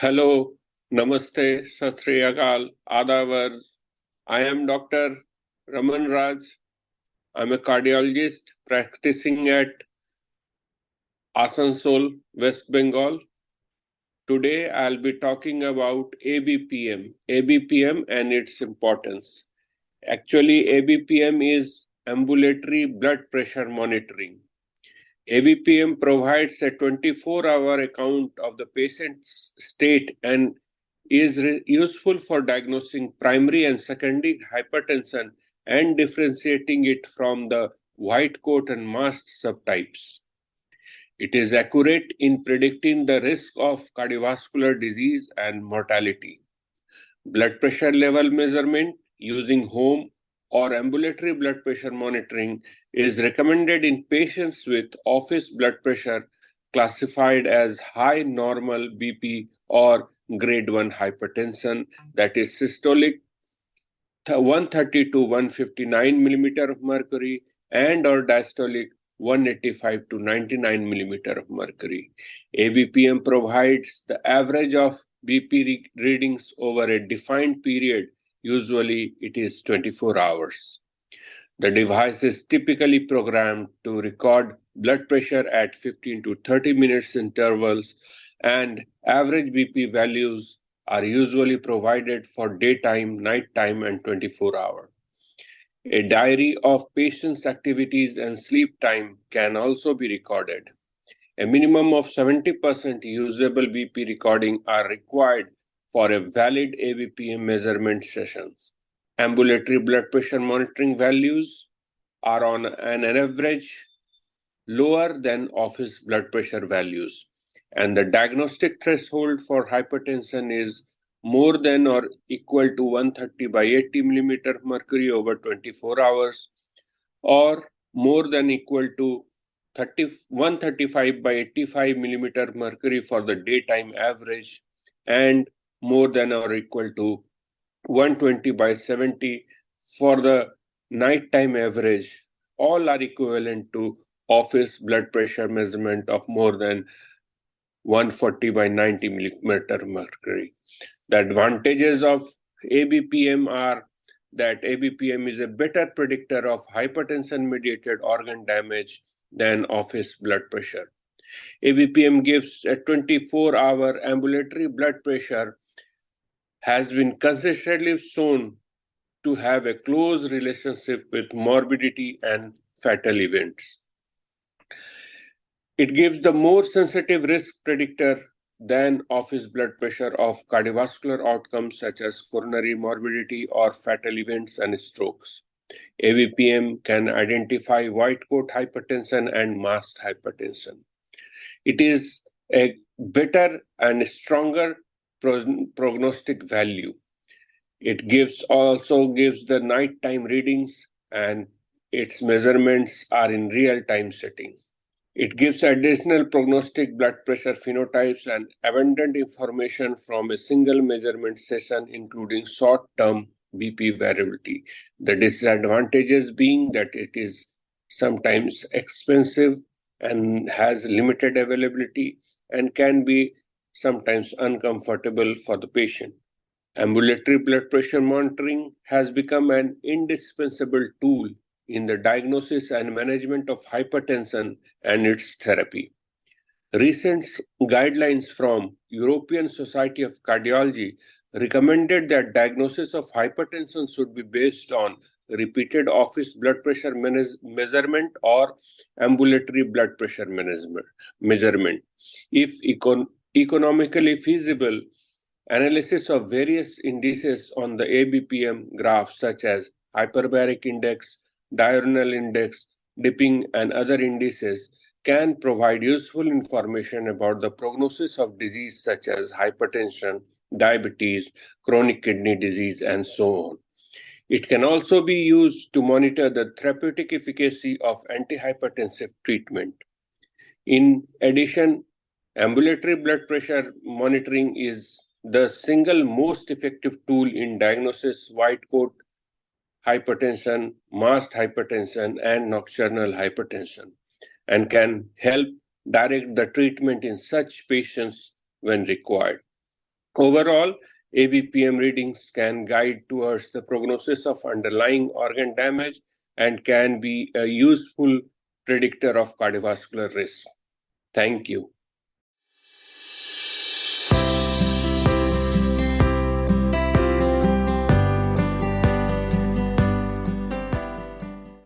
Hello, Namaste, Sat Sri Akal, Adavar. I am Dr. Raman. I'm a cardiologist practicing at Asansol, West Bengal. Today I'll be talking about ABPM and its importance. Actually, ABPM is ambulatory blood pressure monitoring. ABPM provides a 24-hour account of the patient's state and is useful for diagnosing primary and secondary hypertension and differentiating it from the white coat and masked subtypes. It is accurate in predicting the risk of cardiovascular disease and mortality. Blood pressure level measurement using home or ambulatory blood pressure monitoring is recommended in patients with office blood pressure classified as high normal BP or grade 1 hypertension, that is systolic 130 to 159 millimeter of mercury and or diastolic 185 to 99 millimeter of mercury. ABPM provides the average of BP readings over a defined period. Usually it is 24 hours. The device is typically programmed to record blood pressure at 15 to 30 minutes intervals, and average BP values are usually provided for daytime, nighttime, and 24 hours. A diary of patients' activities and sleep time can also be recorded. A minimum of 70% usable BP recording are required for a valid ABPM measurement sessions. Ambulatory blood pressure monitoring values are on an average lower than office blood pressure values, and the diagnostic threshold for hypertension is more than or equal to 130 by 80 millimeter mercury over 24 hours, or more than equal to 135 by 85 millimeter mercury for the daytime average, and more than or equal to 120 by 70 for the nighttime average. All are equivalent to office blood pressure measurement of more than 140 by 90 millimeter mercury. The advantages of ABPM are that ABPM is a better predictor of hypertension-mediated organ damage than office blood pressure. ABPM gives a 24-hour ambulatory blood pressure has been consistently shown to have a close relationship with morbidity and fatal events. It gives the more sensitive risk predictor than office blood pressure of cardiovascular outcomes such as coronary morbidity or fatal events and strokes. ABPM can identify white coat hypertension and masked hypertension. It is a better and stronger prognostic value. It also gives the nighttime readings, and its measurements are in real-time setting. It gives additional prognostic blood pressure phenotypes and abundant information from a single measurement session, including short-term BP variability. The disadvantages being that it is sometimes expensive and has limited availability and can be sometimes uncomfortable for the patient. Ambulatory blood pressure monitoring has become an indispensable tool in the diagnosis and management of hypertension and its therapy. Recent guidelines from European Society of Cardiology recommended that diagnosis of hypertension should be based on repeated office blood pressure measurement or ambulatory blood pressure measurement. If economically feasible, analysis of various indices on the ABPM graph such as hyperbaric index, diurnal index, dipping, and other indices can provide useful information about the prognosis of disease such as hypertension, diabetes, chronic kidney disease, and so on. It can also be used to monitor the therapeutic efficacy of antihypertensive treatment. In addition, ambulatory blood pressure monitoring is the single most effective tool in diagnosis white coat hypertension, masked hypertension, and nocturnal hypertension, and can help direct the treatment in such patients when required. Overall, ABPM readings can guide towards the prognosis of underlying organ damage and can be a useful predictor of cardiovascular risk. Thank you.